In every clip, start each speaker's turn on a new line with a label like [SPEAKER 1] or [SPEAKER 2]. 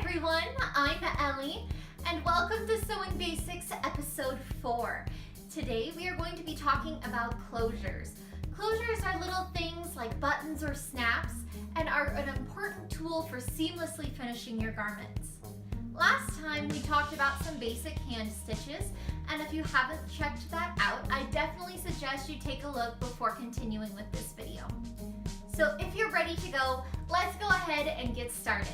[SPEAKER 1] everyone, I'm Ellie, and welcome to Sewing Basics Episode 4. Today we are going to be talking about closures. Closures are little things like buttons or snaps and are an important tool for seamlessly finishing your garments. Last time we talked about some basic hand stitches, and if you haven't checked that out, I definitely suggest you take a look before continuing with this video. So if you're ready to go, let's go ahead and get started.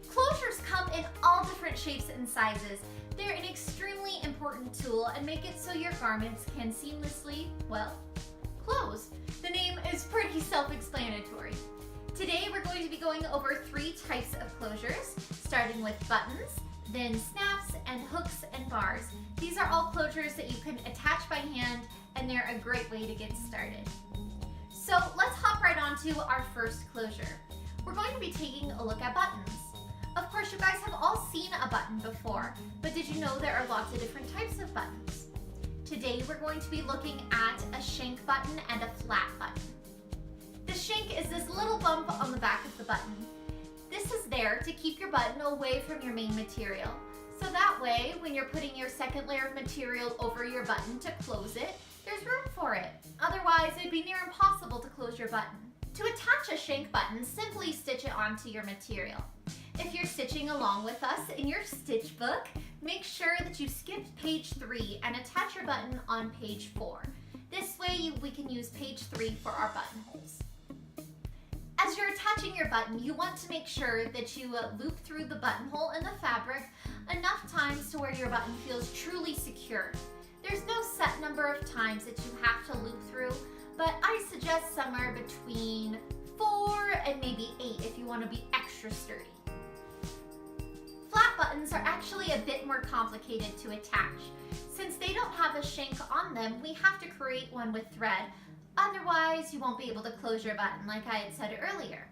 [SPEAKER 1] Closures come in all different shapes and sizes. They're an extremely important tool and make it so your garments can seamlessly, well, close. The name is pretty self-explanatory. Today we're going to be going over 3 types of closures, starting with buttons, then snaps and hooks and bars. These are all closures that you can attach by hand, and they're a great way to get started. So let's hop right on to our first closure. We're going to be taking a look at buttons. Of course, you guys have all seen a button before, but did you know there are lots of different types of buttons? Today we're going to be looking at a shank button and a flat button. The shank is this little bump on the back of the button. This is there to keep your button away from your main material. So that way, when you're putting your second layer of material over your button to close it, there's room for it. Otherwise, it'd be near impossible to close your button. To attach a shank button, simply stitch it onto your material. If you're stitching along with us in your stitch book, make sure that you skip page 3 and attach your button on page 4. This way we can use page 3 for our buttonholes. As you're attaching your button, you want to make sure that you loop through the buttonhole in the fabric enough times to where your button feels truly secure. There's no set number of times that you have to loop through, but I suggest somewhere between 4 and maybe 8 if you want to be extra sturdy. Flat buttons are actually a bit more complicated to attach. Since they don't have a shank on them, we have to create one with thread. Otherwise, you won't be able to close your button like I had said earlier.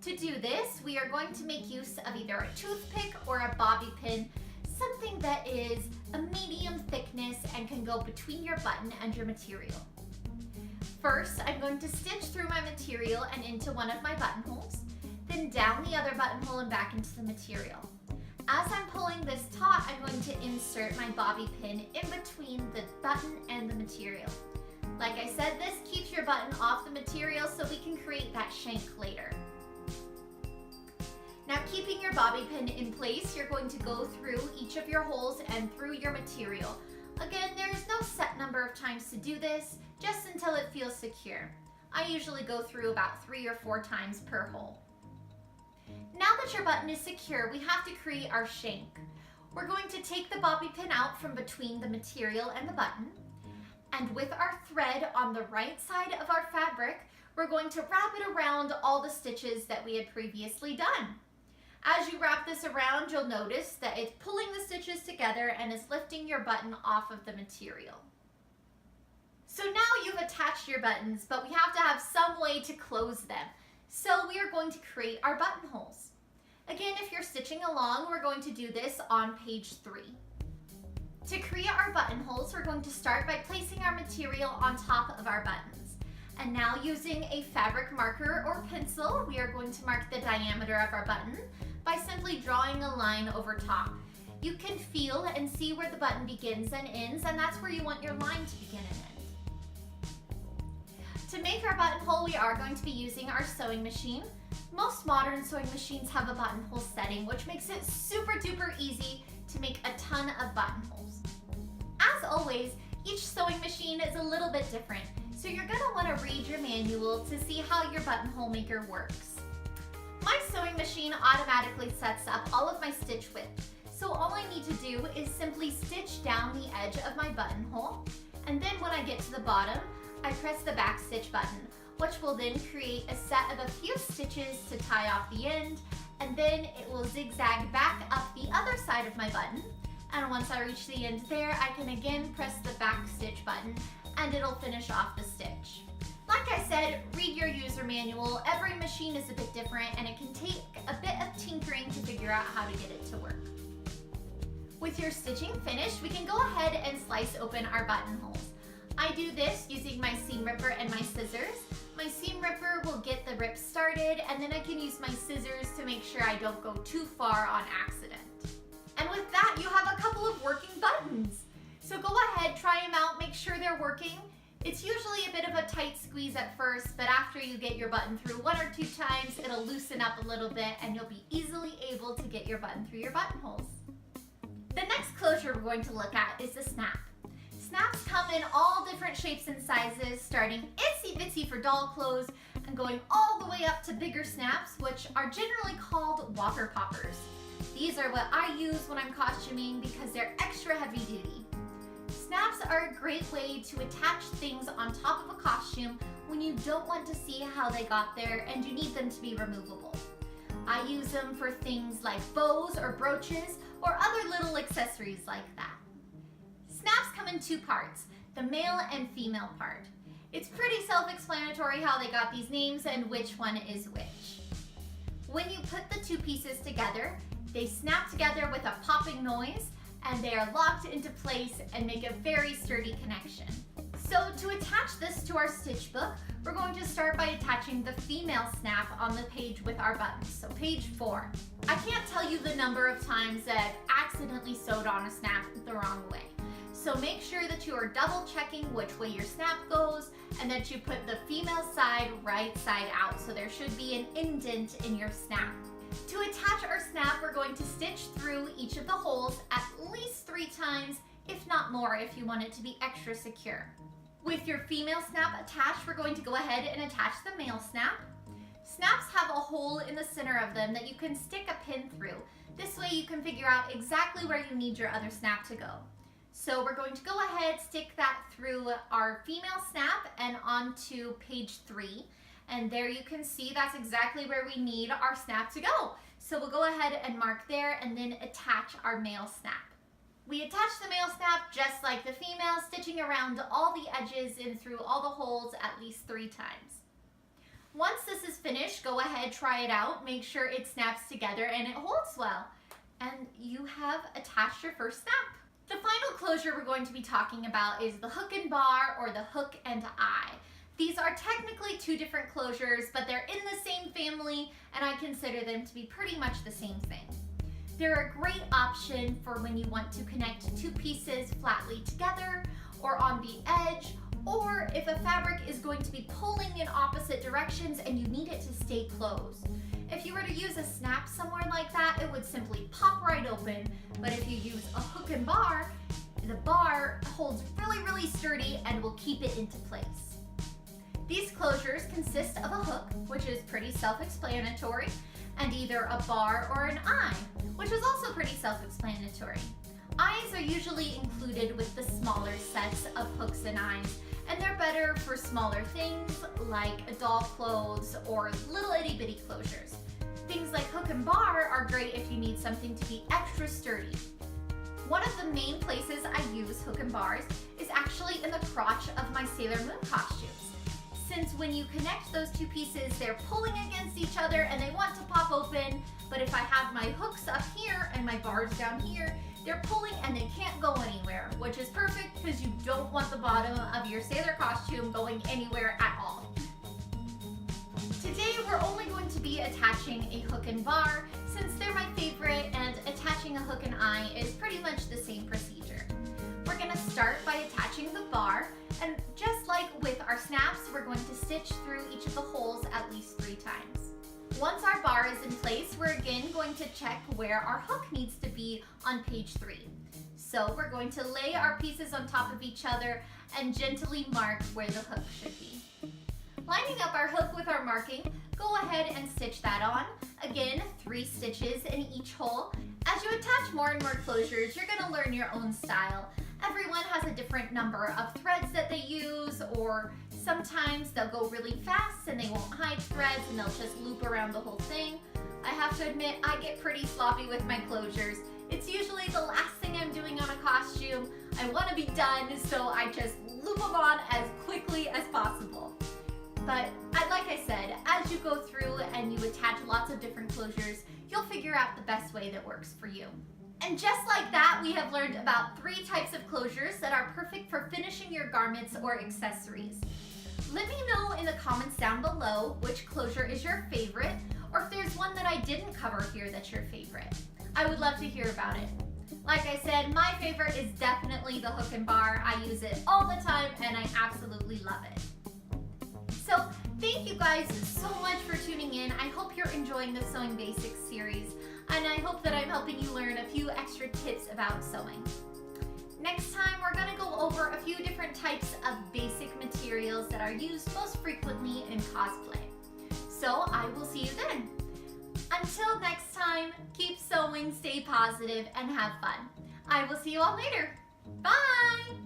[SPEAKER 1] To do this, we are going to make use of either a toothpick or a bobby pin, something that is a medium thickness and can go between your button and your material. First, I'm going to stitch through my material and into one of my buttonholes, then down the other buttonhole and back into the material. As I'm pulling this taut, I'm going to insert my bobby pin in between the button and the material. Like I said, this keeps your button off the material so we can create that shank later. Now, keeping your bobby pin in place, you're going to go through each of your holes and through your material. Again, there is no set number of times to do this, just until it feels secure. I usually go through about 3 or 4 times per hole. Now that your button is secure, we have to create our shank. We're going to take the bobby pin out from between the material and the button, and with our thread on the right side of our fabric, we're going to wrap it around all the stitches that we had previously done. As you wrap this around, you'll notice that it's pulling the stitches together and is lifting your button off of the material. So now you've attached your buttons, but we have to have some way to close them. So we are going to create our buttonholes. Again, if you're stitching along, we're going to do this on page 3. To create our buttonholes, we're going to start by placing our material on top of our buttons. And now using a fabric marker or pencil, we are going to mark the diameter of our button by simply drawing a line over top. You can feel and see where the button begins and ends, and that's where you want your line to begin and end. To make our buttonhole, we are going to be using our sewing machine. Most modern sewing machines have a buttonhole setting, which makes it super duper easy to make a ton of buttonholes. As always, each sewing machine is a little bit different, so you're going to want to read your manual to see how your buttonhole maker works. My sewing machine automatically sets up all of my stitch width, so all I need to do is simply stitch down the edge of my buttonhole, and then when I get to the bottom, I press the back stitch button, which will then create a set of a few stitches to tie off the end, and then it will zigzag back up the other side of my button. And once I reach the end there, I can again press the back stitch button and it'll finish off the stitch. Like I said, read your user manual. Every machine is a bit different and it can take a bit of tinkering to figure out how to get it to work. With your stitching finished, we can go ahead and slice open our buttonholes. I do this using my seam ripper and my scissors. My seam ripper will get the rip started, and then I can use my scissors to make sure I don't go too far on accident. And with that, you have a couple of working buttons. So go ahead, try them out, make sure they're working. It's usually a bit of a tight squeeze at first, but after you get your button through 1 or 2 times, it'll loosen up a little bit and you'll be easily able to get your button through your buttonholes. The next closure we're going to look at is the snap. Snaps come in all different shapes and sizes, starting itsy bitsy for doll clothes and going all the way up to bigger snaps, which are generally called whopper poppers. These are what I use when I'm costuming because they're extra heavy duty. Snaps are a great way to attach things on top of a costume when you don't want to see how they got there and you need them to be removable. I use them for things like bows or brooches or other little accessories like that. Snaps come in 2 parts, the male and female part. It's pretty self-explanatory how they got these names and which one is which. When you put the 2 pieces together, they snap together with a popping noise and they are locked into place and make a very sturdy connection. So to attach this to our stitch book, we're going to start by attaching the female snap on the page with our buttons, so page 4. I can't tell you the number of times that I've accidentally sewed on a snap the wrong way. So make sure that you are double checking which way your snap goes and that you put the female side right side out, so there should be an indent in your snap. To attach our snap, we're going to stitch through each of the holes at least 3 times, if not more, if you want it to be extra secure. With your female snap attached, we're going to go ahead and attach the male snap. Snaps have a hole in the center of them that you can stick a pin through. This way you can figure out exactly where you need your other snap to go. So we're going to go ahead, stick that through our female snap and onto page 3. And there you can see that's exactly where we need our snap to go. So we'll go ahead and mark there and then attach our male snap. We attach the male snap just like the female, stitching around all the edges and through all the holes at least 3 times. Once this is finished, go ahead, try it out, make sure it snaps together and it holds well. And you have attached your first snap. The final closure we're going to be talking about is the hook and bar, or the hook and eye. These are technically 2 different closures, but they're in the same family, and I consider them to be pretty much the same thing. They're a great option for when you want to connect 2 pieces flatly together, or on the edge, or if a fabric is going to be pulling in opposite directions and you need it to stay closed. If you were to use a snap somewhere like that, it would simply pop right open, but if you use a hook and bar, the bar holds really sturdy and will keep it into place. These closures consist of a hook, which is pretty self-explanatory, and either a bar or an eye, which is also pretty self-explanatory. Eyes are usually included with the smaller sets of hooks and eyes, and they're better for smaller things like doll clothes or little itty bitty closures. Things like hook and bar are great if you need something to be extra sturdy. One of the main places I use hook and bars is actually in the crotch of my Sailor Moon costumes. Since when you connect those 2 pieces, they're pulling against each other and they want to pop open, but if I have my hooks up here and my bars down here, they're pulling and they can't go anywhere, which is perfect because you don't want the bottom of your sailor costume going anywhere at all. Today we're only going to be attaching a hook and bar since they're my favorite, and attaching a hook and eye is pretty much the same procedure. We're going to start by attaching the bar, and just like with our snaps, we're going to stitch through each of the holes at least 3 times. Once our bar is in place, we're again going to check where our hook needs to be on page 3. So we're going to lay our pieces on top of each other and gently mark where the hook should be. Lining up our hook with our marking, go ahead and stitch that on. Again, 3 stitches in each hole. As you attach more and more closures, you're going to learn your own style. Everyone has a different number of threads that they use, or sometimes they'll go really fast and they won't hide threads and they'll just loop around the whole thing. I have to admit, I get pretty sloppy with my closures. It's usually the last thing I'm doing on a costume. I want to be done, so I just loop them on as quickly as possible. But like I said, as you go through and you attach lots of different closures, you'll figure out the best way that works for you. And just like that, we have learned about 3 types of closures that are perfect for finishing your garments or accessories. Let me know in the comments down below which closure is your favorite, or if there's one that I didn't cover here that's your favorite. I would love to hear about it. Like I said, my favorite is definitely the hook and bar. I use it all the time and I absolutely love it. So thank you guys so much for tuning in. I hope you're enjoying the Sewing Basics series, and I hope that I'm helping you learn a few extra tips about sewing. Next time, we're going to go over a few different types of basic materials that are used most frequently in cosplay. So I will see you then. Until next time, keep sewing, stay positive, and have fun. I will see you all later. Bye!